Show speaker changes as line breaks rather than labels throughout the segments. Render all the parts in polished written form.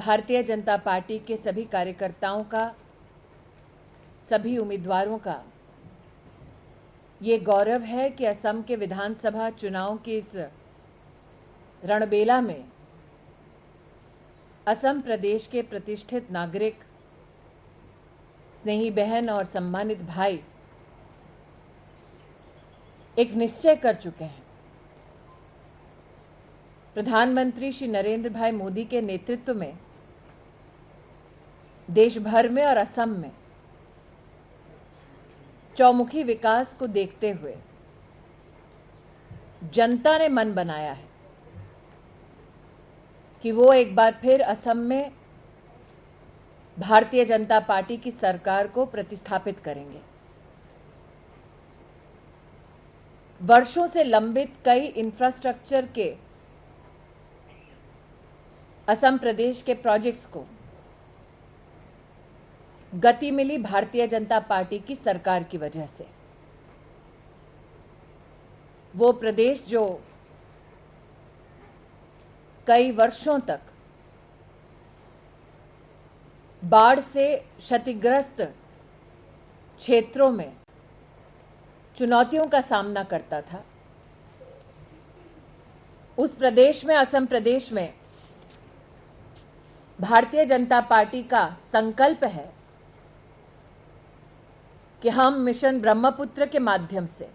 Bharatiya Janata party के सभी कार्यकर्ताओं का, सभी उम्मीदवारों का ये गौरव है कि असम के विधानसभा चुनाव के इस रणबेला में असम प्रदेश के प्रतिष्ठित नागरिक, स्नेही बहन और सम्मानित भाई एक निश्चय कर चुके हैं। प्रधानमंत्री श्री नरेंद्र भाई मोदी के नेतृत्व में देश भर में और असम में चौमुखी विकास को देखते हुए जनता ने मन बनाया है कि वो एक बार फिर असम में भारतीय जनता पार्टी की सरकार को प्रतिस्थापित करेंगे। वर्षों से लंबित कई इंफ्रास्ट्रक्चर के असम प्रदेश के प्रोजेक्ट्स को गति मिली भारतीय जनता पार्टी की सरकार की वजह से। वो प्रदेश जो कई वर्षों तक बाढ़ से क्षतिग्रस्त क्षेत्रों में चुनौतियों का सामना करता था, उस प्रदेश में, असम प्रदेश में भारतीय जनता पार्टी का संकल्प है कि हम मिशन ब्रह्मपुत्र के माध्यम से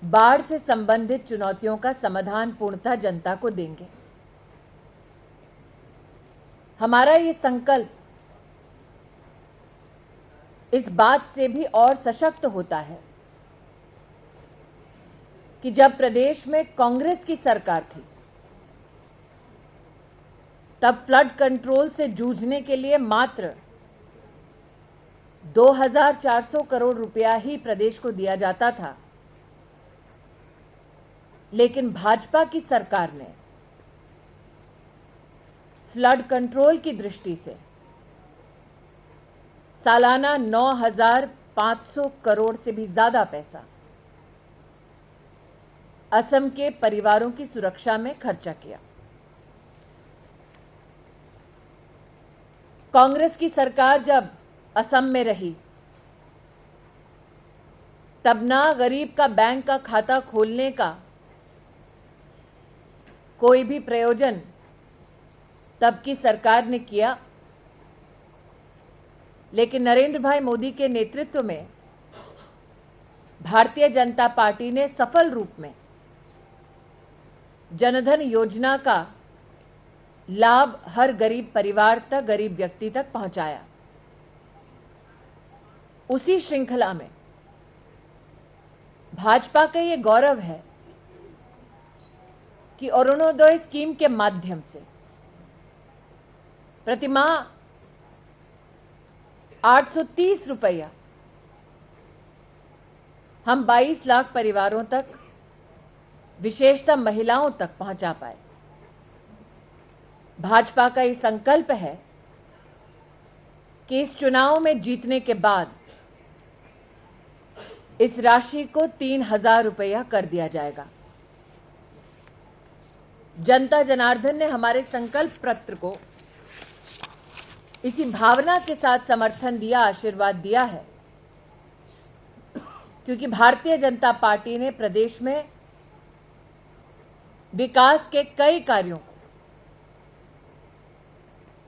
बाढ़ से संबंधित चुनौतियों का समाधान पूर्णतः जनता को देंगे। हमारा ये संकल्प इस बात से भी और सशक्त होता है कि जब प्रदेश में कांग्रेस की सरकार थी तब फ्लड कंट्रोल से जूझने के लिए मात्र 2400 करोड़ रुपया ही प्रदेश को दिया जाता था, लेकिन भाजपा की सरकार ने फ्लड कंट्रोल की दृष्टि से सालाना 9500 करोड़ से भी ज्यादा पैसा असम के परिवारों की सुरक्षा में खर्चा किया। कांग्रेस की सरकार जब असम में रही तब ना गरीब का बैंक का खाता खोलने का कोई भी प्रयोजन तब की सरकार ने किया, लेकिन नरेंद्र भाई मोदी के नेतृत्व में भारतीय जनता पार्टी ने सफल रूप में जनधन योजना का लाभ हर गरीब परिवार तक, गरीब व्यक्ति तक पहुंचाया। उसी श्रृंखला में भाजपा का ये गौरव है कि अरुणोदय स्कीम के माध्यम से प्रतिमाह 830 रुपया हम 22 लाख परिवारों तक, विशेषतः महिलाओं तक पहुंचा पाए। भाजपा का ये संकल्प है कि इस चुनाव में जीतने के बाद इस राशि को 3000 रुपया कर दिया जाएगा। जनता जनार्दन ने हमारे संकल्प पत्र को इसी भावना के साथ समर्थन दिया, आशीर्वाद दिया है, क्योंकि भारतीय जनता पार्टी ने प्रदेश में विकास के कई कार्यों को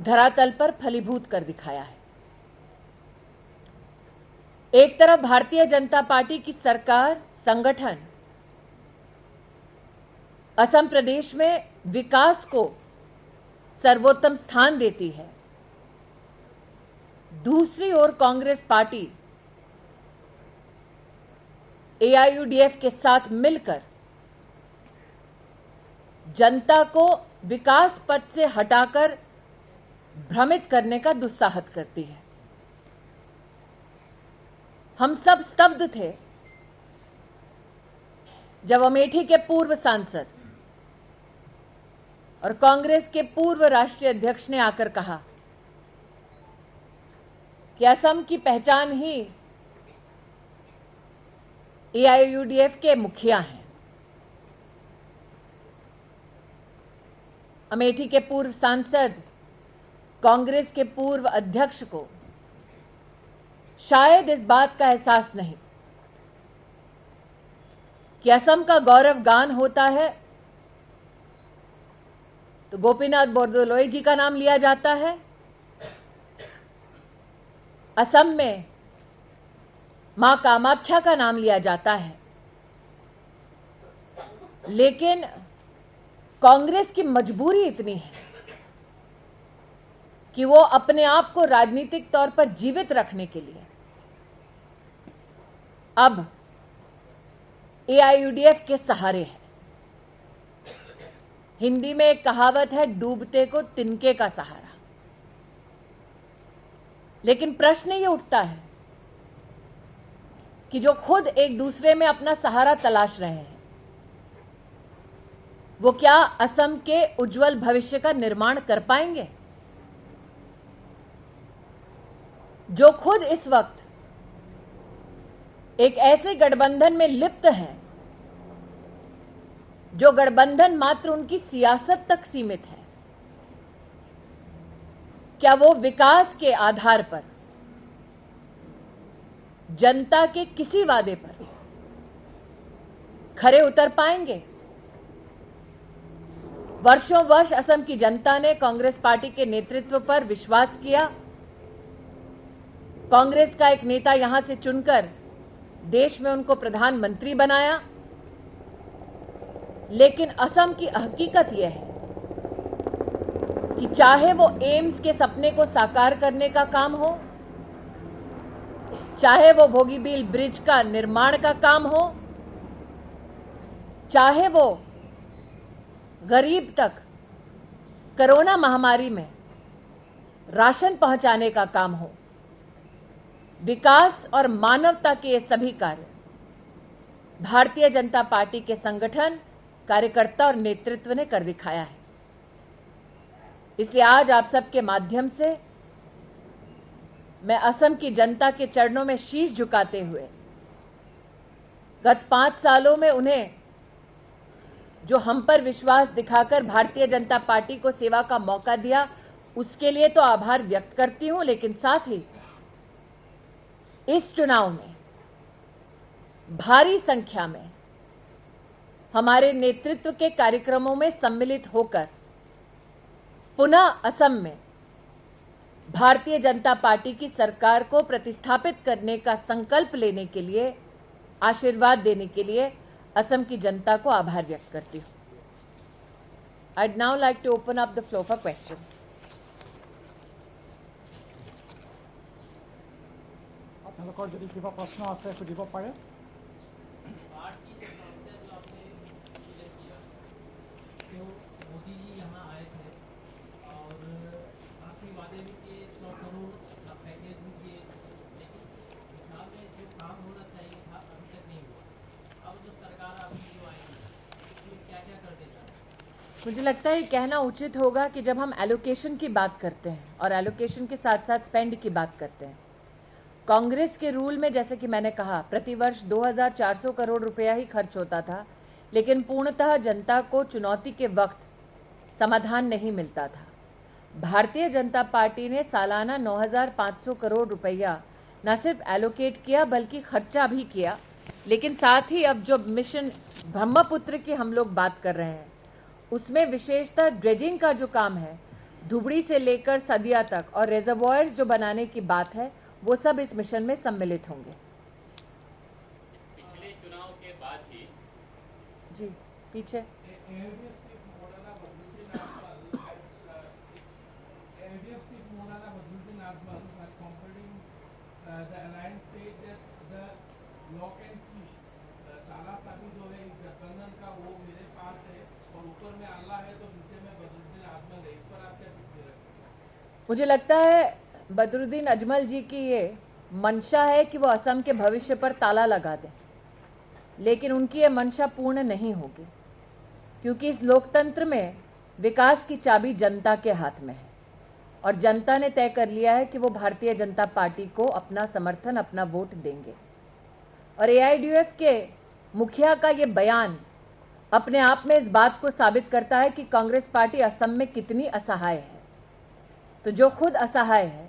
धरातल पर फलीभूत कर दिखाया है। एक तरफ भारतीय जनता पार्टी की सरकार, संगठन असम प्रदेश में विकास को सर्वोत्तम स्थान देती है, दूसरी ओर कांग्रेस पार्टी एआईयूडीएफ के साथ मिलकर जनता को विकास पथ से हटाकर भ्रमित करने का दुस्साहस करती है। हम सब स्तब्ध थे जब अमेठी के पूर्व सांसद और कांग्रेस के पूर्व राष्ट्रीय अध्यक्ष ने आकर कहा कि असम की पहचान ही एआईयूडीएफ के मुखिया हैं। अमेठी के पूर्व सांसद, कांग्रेस के पूर्व अध्यक्ष को शायद इस बात का एहसास नहीं कि असम का गौरव गान होता है तो गोपीनाथ बोरदोलोई जी का नाम लिया जाता है। असम में मां कामाख्या का नाम लिया जाता है। लेकिन कांग्रेस की मजबूरी इतनी है कि वो अपने आप को राजनीतिक तौर पर जीवित रखने के लिए अब एआईयूडीएफ के सहारे है। हिंदी में एक कहावत है, डूबते को तिनके का सहारा। लेकिन प्रश्न ये उठता है कि जो खुद एक दूसरे में अपना सहारा तलाश रहे हैं, वो क्या असम के उज्जवल भविष्य का निर्माण कर पाएंगे? जो खुद इस वक्त एक ऐसे गठबंधन में लिप्त हैं, जो गठबंधन मात्र उनकी सियासत तक सीमित है, क्या वो विकास के आधार पर जनता के किसी वादे पर खरे उतर पाएंगे? वर्षों वर्ष असम की जनता ने कांग्रेस पार्टी के नेतृत्व पर विश्वास किया। कांग्रेस का एक नेता यहां से चुनकर देश में उनको प्रधानमंत्री बनाया। लेकिन असम की हकीकत यह है कि चाहे वो एम्स के सपने को साकार करने का काम हो, चाहे वो बोगीबील ब्रिज का निर्माण का काम हो, चाहे वो गरीब तक कोरोना महामारी में राशन पहुंचाने का काम हो, विकास और मानवता के ये सभी कार्य भारतीय जनता पार्टी के संगठन, कार्यकर्ता और नेतृत्व ने कर दिखाया है। इसलिए आज आप सबके माध्यम से मैं असम की जनता के चरणों में शीश झुकाते हुए गत 5 सालों में उन्हें जो हम पर विश्वास दिखाकर भारतीय जनता पार्टी को सेवा का मौका दिया, उसके लिए तो आभार व्यक्त करती हूं। लेकिन साथ ही इस चुनाव में भारी संख्या में हमारे नेतृत्व के कार्यक्रमों में सम्मिलित होकर पुनः असम में भारतीय जनता पार्टी की सरकार को प्रतिस्थापित करने का संकल्प लेने के लिए, आशीर्वाद देने के लिए असम की जनता को आभार व्यक्त करती हूं। I'd now like to open up the floor for questions.
আপোনালোকৰ যদি কিবা প্ৰশ্ন আছে সুধিব পাৰে।
मोदी जी यहाँ आए थे और काफ़ी वादे भी किए, 100 करोड़ का पैकेज भी किए, लेकिन उस हिसाब में जो काम होना चाहिए था अभी तक नहीं हुआ। अब जो सरकार आपकी जो आएगी उसमें क्या क्या कर देगा?
मुझे लगता है ये कहना उचित होगा कि जब हम एलोकेशन की बात करते हैं और एलोकेशन के साथ साथ स्पेंड की बात करते हैं, कांग्रेस के रूल में जैसे कि मैंने कहा प्रतिवर्ष 2400 करोड़ रुपया ही खर्च होता था, लेकिन पूर्णतः जनता को चुनौती के वक्त समाधान नहीं मिलता था। भारतीय जनता पार्टी ने सालाना 9500 करोड़ रुपया न सिर्फ एलोकेट किया बल्कि खर्चा भी किया। लेकिन साथ ही अब जो मिशन ब्रह्मपुत्र की हम लोग बात कर रहे हैं, उसमें विशेषतः ड्रेजिंग का जो काम है, धुबड़ी से लेकर सदिया तक और रिजर्वॉयर्स जो बनाने की बात है, वो सब इस मिशन में सम्मिलित होंगे।
पिछले चुनाव के बाद ही
जी पीछे मुझे लगता है बदरुद्दीन अजमल जी की ये मंशा है कि वो असम के भविष्य पर ताला लगा दें, लेकिन उनकी ये मंशा पूर्ण नहीं होगी, क्योंकि इस लोकतंत्र में विकास की चाबी जनता के हाथ में है और जनता ने तय कर लिया है कि वो भारतीय जनता पार्टी को अपना समर्थन, अपना वोट देंगे। और एआईयूडीएफ के मुखिया का ये बयान अपने आप में इस बात को साबित करता है कि कांग्रेस पार्टी असम में कितनी असहाय है। तो जो खुद असहाय है,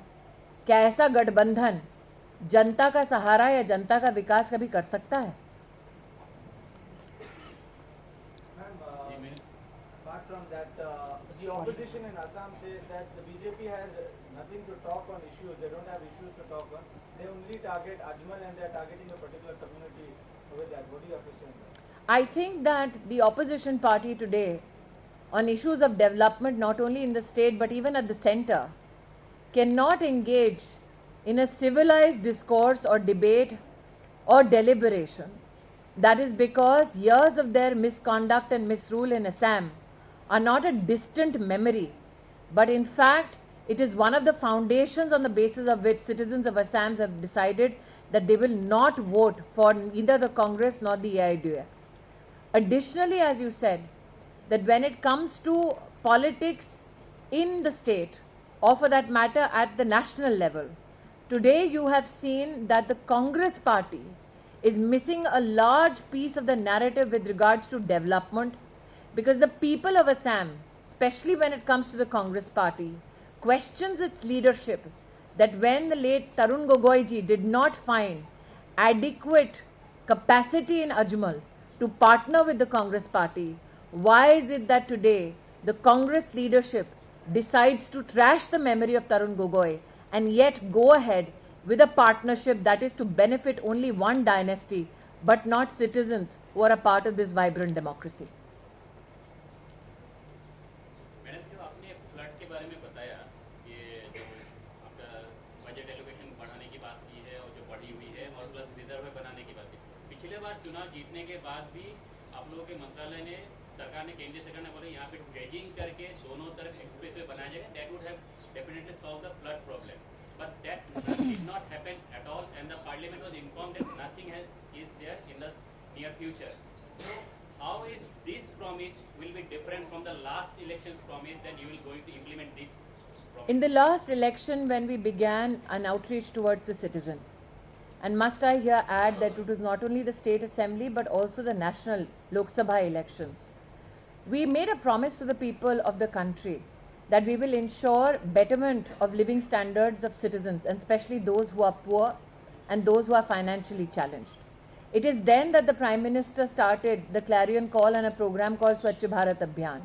क्या ऐसा गठबंधन जनता का सहारा या जनता का विकास कभी कर सकता है?
Apart from that, the opposition in Assam says that the BJP has nothing to talk on issues. They don't have issues to talk on. They only target Ajmal and they are targeting a particular community with that. What do you have to say on that?
I think that the opposition party today, on issues of development, not only in the state but even at the center, cannot engage in a civilized discourse or debate or deliberation. That is because years of their misconduct and misrule in Assam are not a distant memory, but in fact, it is one of the foundations on the basis of which citizens of Assam have decided that they will not vote for either the Congress nor the AIDF. Additionally, as you said, that when it comes to politics in the state, or for that matter at the national level, today you have seen that the Congress party is missing a large piece of the narrative with regards to development, because the people of Assam, especially when it comes to the Congress party, questions its leadership, that when the late Tarun Gogoi ji did not find adequate capacity in Ajmal to partner with the Congress party, why is it that today the Congress leadership decides to trash the memory of Tarun Gogoi and yet go ahead with a partnership that is to benefit only one dynasty but not citizens who are a part of this vibrant democracy?
Madam, जो आपने flood के बारे में बताया कि जो आपका budget allocation बढ़ाने की बात की है और जो बढ़ी हुई है और प्लस रिजर्व बनाने की बात की, पिछले बार चुनाव जीतने के बाद भी आप लोगों के मंत्रालय ने, सरकार ने, केंद्रीय सरकार ने बोले यहाँ पे ड्रेजिंग करके दोनों तरफ एक्सप्रेसवे बनाया जाएगा, that would have definitely solve the flood problem, but that did not happen at all and the parliament was informed that nothing is there in the near future. So how is this promise will be different from the last election's promise that you will going to implement this promise?
In the last election, when we began an outreach towards the citizen, and must I here add that it was not only the state assembly but also the national Lok Sabha elections, we made a promise to the people of the country that we will ensure betterment of living standards of citizens, and especially those who are poor and those who are financially challenged. It is then that the Prime Minister started the clarion call and a program called Swachh Bharat Abhiyan.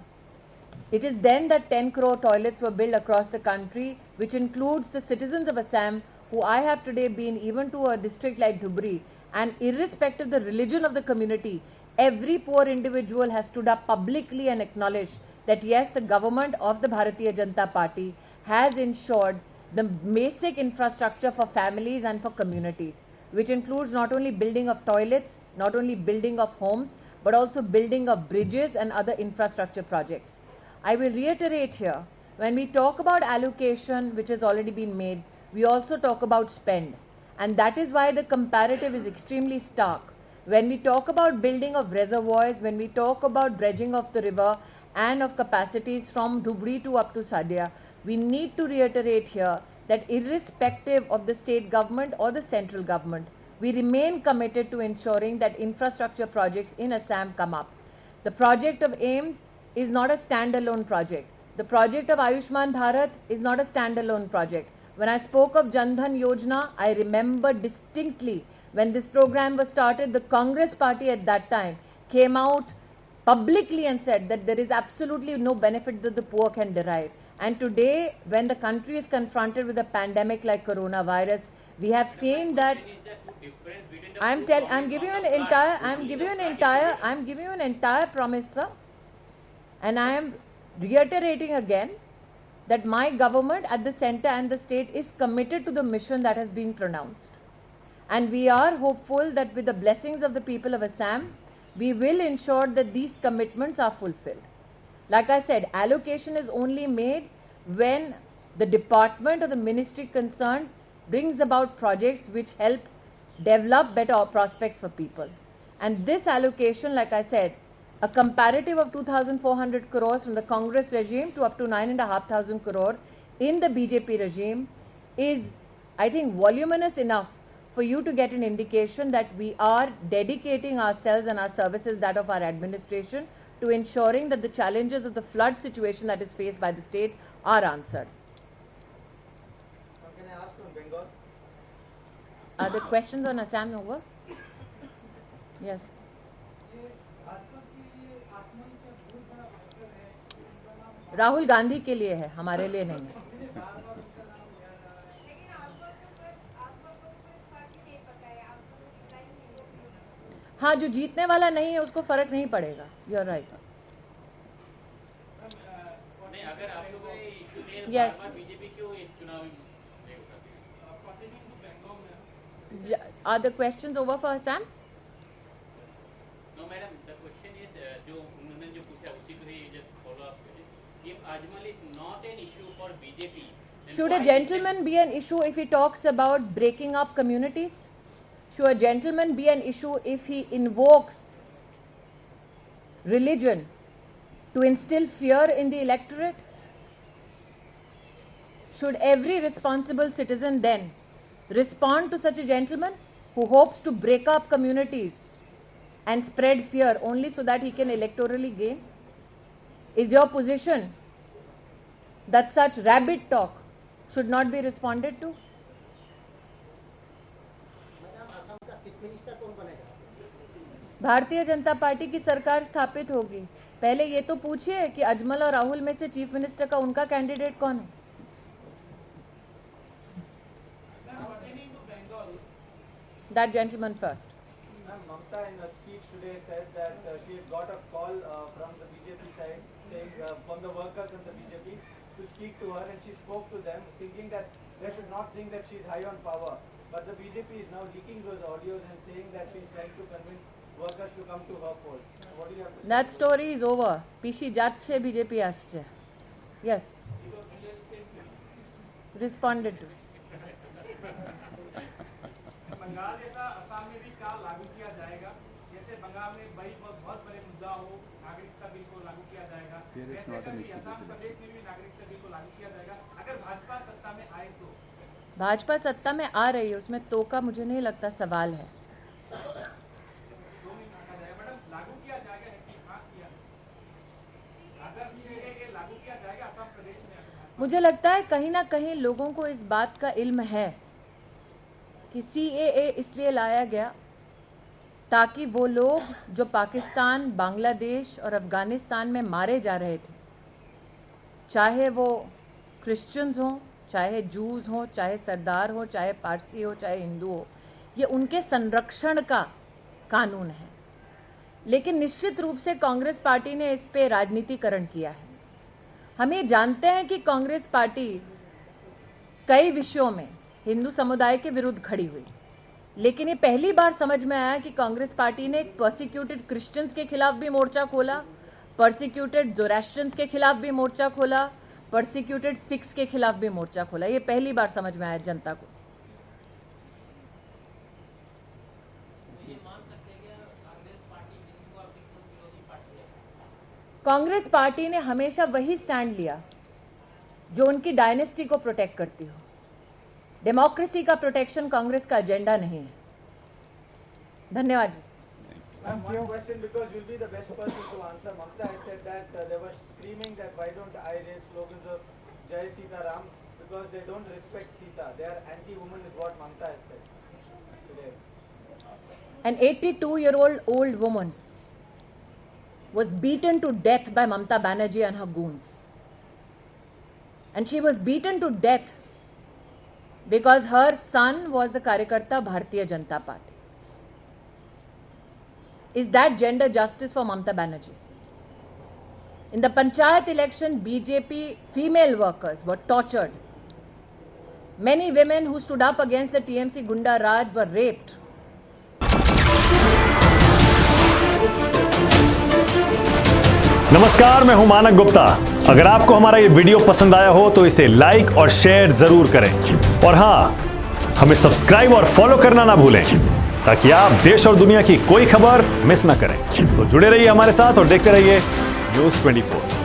It is then that 10 crore toilets were built across the country, which includes the citizens of Assam, who I have today been even to a district like Dhubri, and irrespective of the religion of the community, every poor individual has stood up publicly and acknowledged that yes, the government of the Bharatiya Janata Party has ensured the basic infrastructure for families and for communities, which includes not only building of toilets, not only building of homes, but also building of bridges and other infrastructure projects. I will reiterate here, when we talk about allocation, which has already been made, we also talk about spend. And that is why the comparative is extremely stark. When we talk about building of reservoirs, when we talk about dredging of the river and of capacities from Dhubri to up to Sadia, we need to reiterate here that irrespective of the state government or the central government, we remain committed to ensuring that infrastructure projects in Assam come up. The project of AIIMS is not a standalone project. The project of Ayushman Bharat is not a standalone project. When I spoke of Jan Dhan Yojana, I remember distinctly when this program was started, the Congress party at that time came out publicly and said that there is absolutely no benefit that the poor can derive. And today, when the country is confronted with a pandemic like coronavirus, we have seen that. I'm giving you an entire promise, sir. And I am reiterating again that my government at the center and the state is committed to the mission that has been pronounced. And we are hopeful that with the blessings of the people of Assam, we will ensure that these commitments are fulfilled. Like I said, allocation is only made when the department or the ministry concerned brings about projects which help develop better prospects for people. And this allocation, like I said, a comparative of 2,400 crores from the Congress regime to up to 9,500 crore in the BJP regime is, I think, voluminous enough for you to get an indication that we are dedicating ourselves and our services, that of our administration, to ensuring that the challenges of the flood situation that is faced by the state are answered.
Can I ask on Bengal?
Are the questions on Assam over? Yes. Rahul Gandhi के लिए है, हमारे लिए नहीं है. हाँ, जो जीतने वाला नहीं है उसको फर्क नहीं पड़ेगा. You are right.
नहीं, अगर आप लोग ये इशू में
Yes.
बार-बार बीजेपी क्यों इस चुनाव में नहीं उठाती है?
Are the questions over for Assam?
No, madam, the question is जो उन्होंने जो पूछा उसी को ही just follow up करें. If Ajmal is not an issue for BJP, then
Should
why
a
is
gentleman be an issue if he talks about breaking up communities? Should a gentleman be an issue if he invokes religion to instill fear in the electorate? Should every responsible citizen then respond to such a gentleman who hopes to break up communities and spread fear only so that he can electorally gain? Is your position that such rabbit talk should not be responded to? Bharatiya Janata party की सरकार स्थापित होगी. पहले ये तो पूछिए कि अजमल और राहुल में से चीफ मिनिस्टर का उनका कैंडिडेट कौन है. That gentleman first.
Ma'am, Mamta in a speech today said that she had got a call from the BJP side saying from the workers of the BJP to speak to her, and she spoke to them thinking that they should not think that she is high on power. But the BJP is now leaking those audios and saying that she is trying to convince workers to come to her fold. What do you have to say?
That story is over. পিসি যাচ্ছে, BJP আসছে. Yes. Responded to.
Bengal जैसा असम में भी क्या लागू किया जाएगा? जैसे बंगाल में बहुत बड़े मुद्दा हो, नागरिकता बिल को लागू किया जाएगा. वैसे कभी असम प्रदेश में भी नागरिकता बिल को लागू किया जाएगा अगर भाजपा सत्ता में आए तो.
भाजपा सत्ता में आ रही है, उसमें तो का मुझे नहीं लगता सवाल है.
मैडम, लागू किया जाएगा कि हाँ किया? अगर ये लागू किया जाएगा असम प्रदेश में.
मुझे लगता है कहीं ना कहीं लोगों को इस बात का इल्म है कि CAA इसलिए लाया गया ताकि वो लोग जो पाकिस्तान, बांग्लादेश और अफगानिस्तान में मारे जा रहे थे, चाहे वो क्रिश्चियंस हों, चाहे जूस हों, चाहे सरदार हो, चाहे पारसी हो, चाहे हिंदू हो, ये उनके संरक्षण का कानून है. लेकिन निश्चित रूप से कांग्रेस पार्टी ने इस पे राजनीतिकरण किया है. हम ये जानते हैं कि कांग्रेस पार्टी कई विषयों में हिंदू समुदाय के विरुद्ध खड़ी हुई, लेकिन ये पहली बार समझ में आया कि कांग्रेस पार्टी ने परसिक्यूटेड क्रिश्चियंस के खिलाफ भी मोर्चा खोला, परसिक्यूटेड जोरास्ट्रियंस के खिलाफ भी मोर्चा खोला, परसिक्यूटेड सिख्स के खिलाफ भी मोर्चा खोला. ये पहली बार समझ में आया जनता को.
ये मान सकते हैं कि कांग्रेस पार्टी हिंदू और क्रिश्चियन विरोधी पार्टी है.
कांग्रेस पार्टी ने हमेशा वही स्टैंड लिया जो उनकी डायनेस्टी को प्रोटेक्ट करती हो. डेमोक्रेसी का प्रोटेक्शन कांग्रेस का एजेंडा नहीं है. धन्यवाद जी.
Ma'am, one question, because you'll be the best person to answer. Mamta has said that they were screaming that why don't I raise slogans of Jai Sita Ram because they don't respect Sita. They are anti-woman is what Mamta has said today.
An 82-year-old woman was beaten to death by Mamta Banerjee and her goons. And she was beaten to death because her son was a Karyakarta Bharatiya Janata Party. Is that gender justice for Mamta Banerjee? In the Panchayat election, BJP female workers were tortured. Many women who stood up against the TMC Gunda Raj were raped.
नमस्कार, मैं हूं मानक गुप्ता. अगर आपको हमारा ये video पसंद आया हो तो इसे लाइक और शेयर जरूर करें. और हां, हमें सब्सक्राइब और फॉलो करना ना भूलें ताकि आप देश और दुनिया की कोई खबर मिस ना करें. तो जुड़े रहिए हमारे साथ और देखते रहिए न्यूज़ 24.